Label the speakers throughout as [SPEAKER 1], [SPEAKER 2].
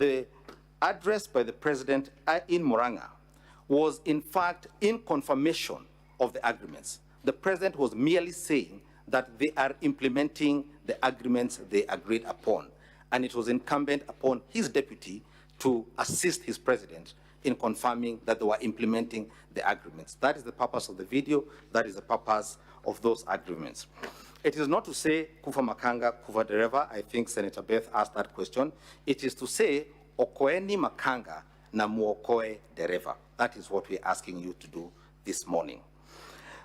[SPEAKER 1] the address by the president in Murang'a was in fact in confirmation of the agreements. The president was merely saying that they are implementing the agreements they agreed upon, and it was incumbent upon his deputy to assist his president in confirming that they were implementing the agreements. That is the purpose of the video. That is the purpose of those agreements. It is not to say kufa makanga, kufa dereva. I think Senator Beth asked that question. It is to say okoeni makanga na muokoe dereva. That is what we're asking you to do this morning.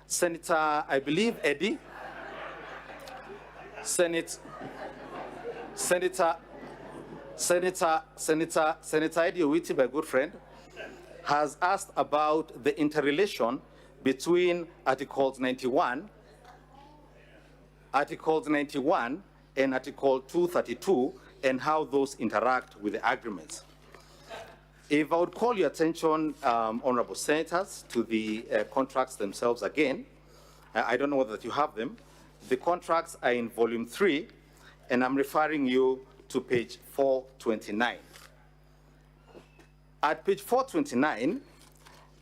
[SPEAKER 1] Senator, I believe Eddie, Senator Eddie Owiti, my good friend, has asked about the interrelation between Articles 91 and Article 232 and how those interact with the agreements. If I would call your attention, honorable senators, to the contracts themselves again. I don't know whether you have them. The contracts are in volume 3, and I'm referring you to page 429. At page 429,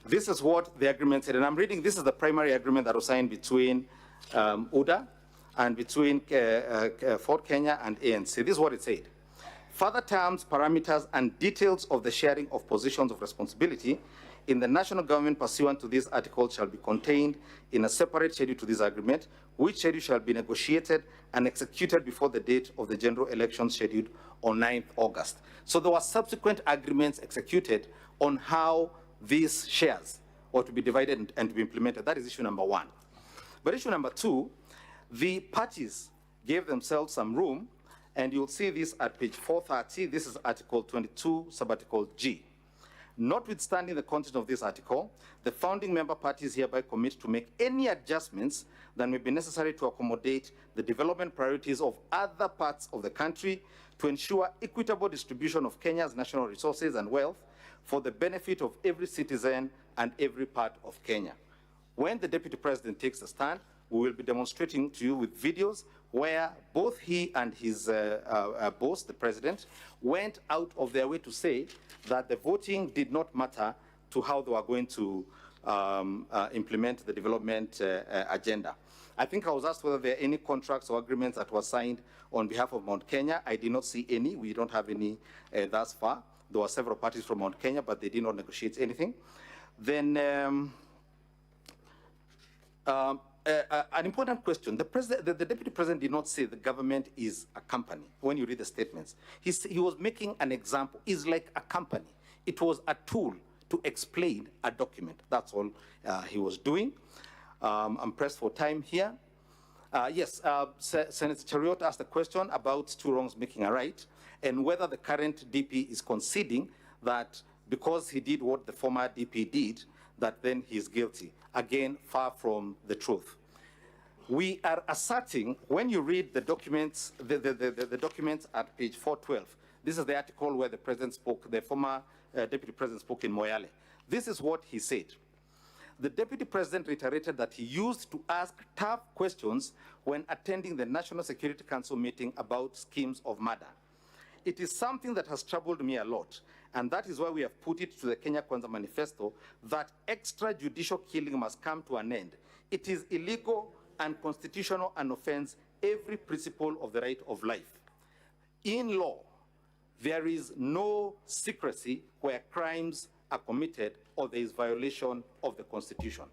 [SPEAKER 1] this is what the agreement said, and I'm reading, this is the primary agreement that was signed between UDA and between Ford Kenya and ANC. This is what it said. Further terms, parameters, and details of the sharing of positions of responsibility in the national government pursuant to this article shall be contained in a separate schedule to this agreement, which schedule shall be negotiated and executed before the date of the general election scheduled on 9th August. So there were subsequent agreements executed on how these shares were to be divided and to be implemented. That is issue number 1. But issue number 2, the parties gave themselves some room, and you'll see this at page 430. This is Article 22, Subarticle G. Notwithstanding the content of this article, the founding member parties hereby commit to make any adjustments that may be necessary to accommodate the development priorities of other parts of the country to ensure equitable distribution of Kenya's national resources and wealth for the benefit of every citizen and every part of Kenya. When the Deputy President takes a stand, we will be demonstrating to you with videos where both he and his boss, the president, went out of their way to say that the voting did not matter to how they were going to implement the development agenda. I think I was asked whether there are any contracts or agreements that were signed on behalf of Mount Kenya. I did not see any. We don't have any thus far. There were several parties from Mount Kenya, but they did not negotiate anything. Then an important question. The Deputy President did not say the government is a company. When you read the statements, he was making an example. It's like a company. It was a tool to explain a document. That's all he was doing. I'm pressed for time here. Yes, Senator Chariot asked a question about two wrongs making a right, and whether the current DP is conceding that because he did what the former DP did, that then he's guilty. Again, far from the truth. We are asserting, when you read the documents, the documents at page 412, this is the article where the president spoke, the former deputy president spoke in Moyale. This is what he said. The deputy president reiterated that he used to ask tough questions when attending the National Security Council meeting about schemes of murder. It is something that has troubled me a lot, and that is why we have put it to the Kenya Kwanza Manifesto that extrajudicial killing must come to an end. It is illegal and constitutional and offends every principle of the right of life. In law, there is no secrecy where crimes are committed or there is violation of the Constitution.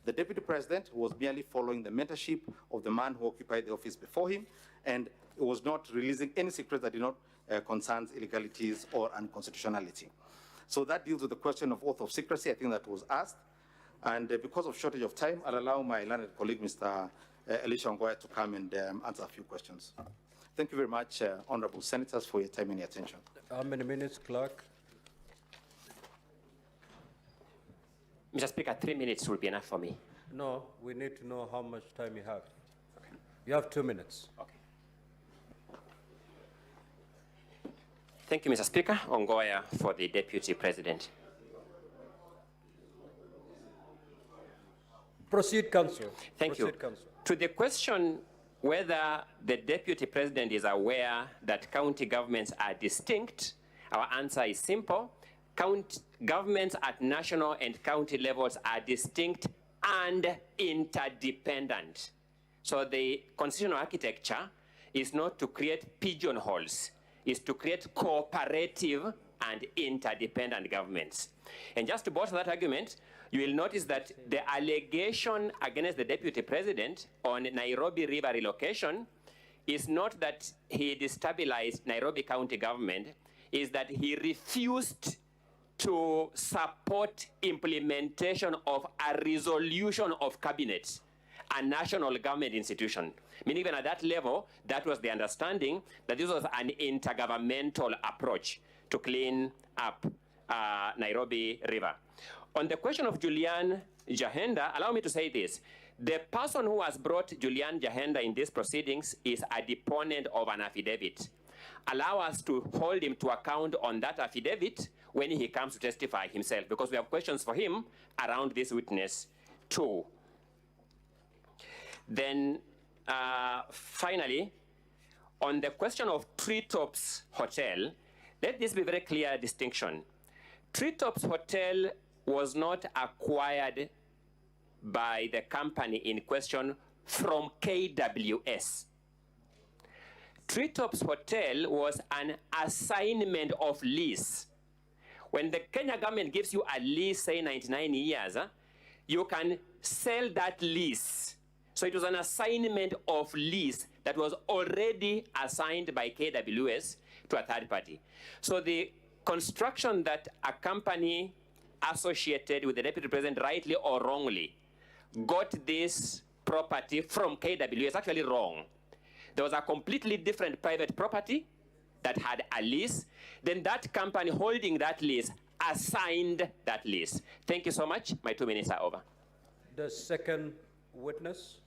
[SPEAKER 1] The Deputy President was merely following the mentorship of the man who occupied the office before him, and was not releasing any secrets that did not concern illegalities or unconstitutionality. So that deals with the question of oath of secrecy. I think that was asked. And because of shortage of time, I'll allow my learned colleague, Mr. Elisha Ngoya, to come and answer a few questions. Thank you very much, honorable senators, for your time and your attention.
[SPEAKER 2] How many minutes, clerk?
[SPEAKER 3] Mr. Speaker, 3 minutes will be enough for me.
[SPEAKER 2] No, we need to know how much time you have. Okay. You have 2 minutes.
[SPEAKER 3] Okay. Thank you, Mr. Speaker. Ongoya for the Deputy President.
[SPEAKER 2] Proceed, Council.
[SPEAKER 3] Thank you.
[SPEAKER 2] Council.
[SPEAKER 3] To the question whether the Deputy President is aware that county governments are distinct Our answer is simple. Governments at national and county levels are distinct and interdependent. So the constitutional architecture is not to create pigeonholes, it's to create cooperative and interdependent governments. And just to bolster that argument, you will notice that the allegation against the deputy president on Nairobi River relocation is not that he destabilized Nairobi County government, is that he refused to support implementation of a resolution of cabinet, a national government institution. Meaning even at that level, that was the understanding that this was an intergovernmental approach to clean up Nairobi River. On the question of Julian Jahenda, allow me to say this. The person who has brought Julian Jahenda in these proceedings is a deponent of an affidavit. Allow us to hold him to account on that affidavit when he comes to testify himself, because we have questions for him around this witness too. Then finally, on the question of Treetops Hotel, let this be very clear distinction. Treetops Hotel was not acquired by the company in question from KWS. Treetops Hotel was an assignment of lease. When the Kenya government gives you a lease, say 99 years, you can sell that lease. So it was an assignment of lease that was already assigned by KWS to a third party. So the construction that a company associated with the deputy president, rightly or wrongly, got this property from KWS is actually wrong. There was a completely different private property that had a lease. Then that company holding that lease assigned that lease. Thank you so much. My 2 minutes are over.
[SPEAKER 2] The second witness.